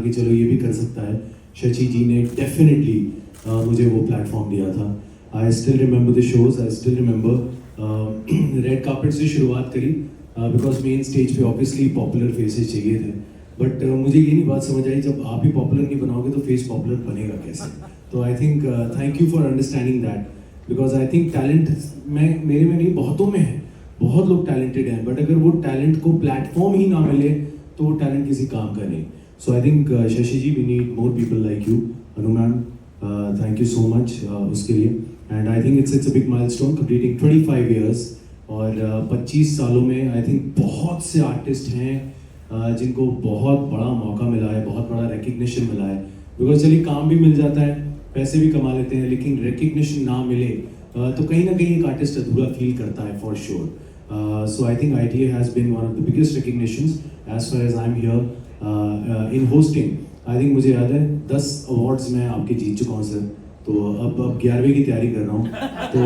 कि चलो ये भी कर सकता है, शशि जी ने डेफिनेटली मुझे वो प्लेटफॉर्म दिया था. I still remember the shows, I still remember red carpet से शुरुआत करी बिकॉज मेन स्टेज पे ऑब्वियसली पॉपुलर फेसेस चाहिए थे. बट मुझे ये नहीं बात समझ आई, जब आप ही पॉपुलर नहीं बनाओगे तो फेस पॉपुलर बनेगा कैसे. तो I think thank you for understanding that, because I think talent मेरे में नहीं, बहुतों में है. बहुत लोग टैलेंटेड हैं, बट अगर वो टैलेंट को प्लेटफॉर्म ही ना मिले तो वो टैलेंट किसी काम का नहीं. So I think Shashi ji, we need more people like you. Anu ma'am, thank you so much उसके लिए. And I think it's a big milestone completing 25 years. और 25 सालों में आई थिंक बहुत से आर्टिस्ट हैं जिनको बहुत बड़ा मौका मिला है, बहुत बड़ा रिकग्निशन मिला है. बिकॉज चलिए काम भी मिल जाता है, पैसे भी कमा लेते हैं, लेकिन रिकग्निशन ना मिले तो कहीं ना कहीं एक आर्टिस्ट अधूरा फील करता है for sure. So I think ITA has been one of the biggest recognitions as far as I am here in hosting. I think मुझे याद है 10 अवार्ड्स मैं आपके जीत चुका हूँ सर. तो अब 11वें की तैयारी कर रहा हूँ. तो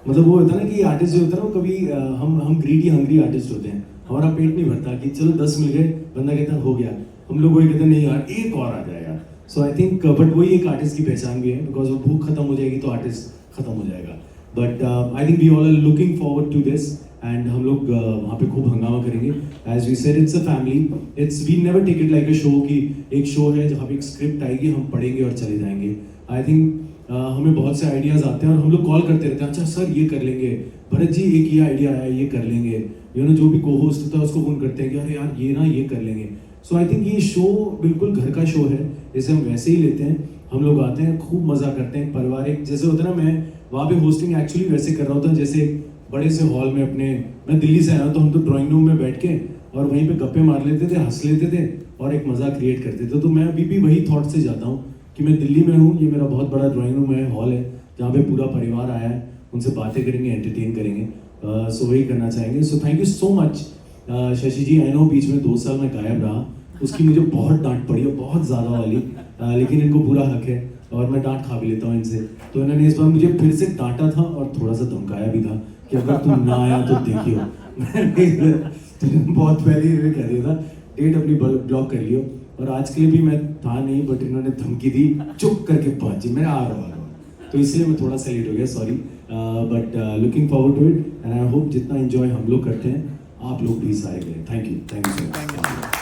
मतलब वो होता है ना कि आर्टिस्ट जो होता है ना, कभी हम ग्रीडी हंग्री आर्टिस्ट होते हैं. हमारा पेट नहीं भरता कि चलो 10 मिल गए, बंदा कहता हो गया. हम लोग वही कहते हैं नहीं यार एक और आ जाए यार. सो आई थिंक बट वही एक आर्टिस्ट की पहचान भी है, बिकॉज वो भूख खत्म हो जाएगी तो आर्टिस्ट खत्म हो जाएगा. But I think we all are looking forward to this. And हम लोग वहाँ पे खूब हंगामा करेंगे. As we said, it's a family. It's we never take it like a show कि एक शो है जहाँ पे एक स्क्रिप्ट आएगी, हम पढ़ेंगे और चले जाएंगे. आई थिंक हमें बहुत से आइडियाज़ आते हैं और हम लोग कॉल करते रहते हैं, अच्छा सर ये कर लेंगे, भरत जी एक ये आइडिया आया ये कर लेंगे. यू नो जो भी को होस्ट होता है उसको फोन करते हैं कि अरे यार ये ना ये कर लेंगे. सो आई थिंक ये शो बिल्कुल घर का शो है, इसे हम वैसे ही लेते हैं. हम लोग आते हैं, खूब मज़ा करते हैं. पारिवारिक जैसे होता है ना, मैं वहाँ पे होस्टिंग एक्चुअली वैसे कर रहा होता जैसे बड़े से हॉल में अपने, मैं दिल्ली से आया तो हम तो ड्राइंग रूम में बैठ के और वहीं पे गप्पे मार लेते थे, हंस लेते थे और एक मज़ा क्रिएट करते थे. तो मैं अभी भी वही थॉट से जाता हूँ कि मैं दिल्ली में हूँ, ये मेरा बहुत बड़ा ड्राइंग रूम है, हॉल है, जहाँ पे पूरा परिवार आया है, उनसे बातें करेंगे, एंटरटेन करेंगे. सो वही करना चाहेंगे. So thank you so much Shashi ji. I know बीच में 2 साल में गायब रहा, उसकी मुझे बहुत डांट पड़ी और बहुत ज़्यादा वाली, लेकिन इनको पूरा हक है और मैं डांट खा भी लेता हूँ इनसे. तो इन्होंने इस बार मुझे फिर से डांटा था और थोड़ा सा धमकाया भी था कि अगर तुम ना आया तो देखियो. मैंने बहुत पहले ही कह दिया था डेट अपनी ब्लॉक कर लियो. और आज के लिए भी मैं था नहीं, बट इन्होंने धमकी दी, चुप करके पहुंची, मैं आ रहा हूँ. तो इसलिए मैं थोड़ा सा लेट हो गया, sorry. But looking forward to it and I hope जितना एंजॉय हम लोग करते हैं आप लोग भी सारे करें. Thank you so much.